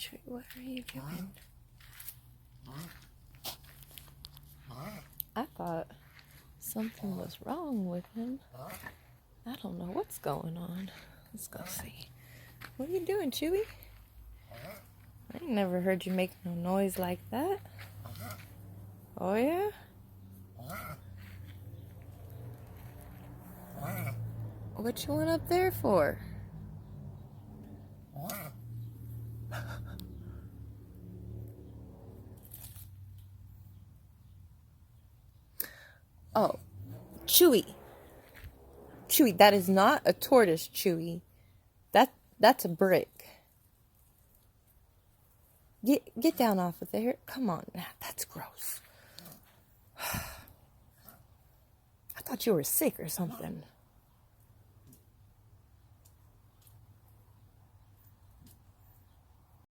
Chuy, what are you doing? I thought something was wrong with him. I don't know what's going on. Let's go see. What are you doing, Chuy? I ain't never heard you make no noise like that. Oh, yeah? What you went up there for? Oh, Chuy. Chuy, that is not a tortoise, Chuy. That's a brick. Get down off of there. Come on. That's gross. I thought you were sick or something.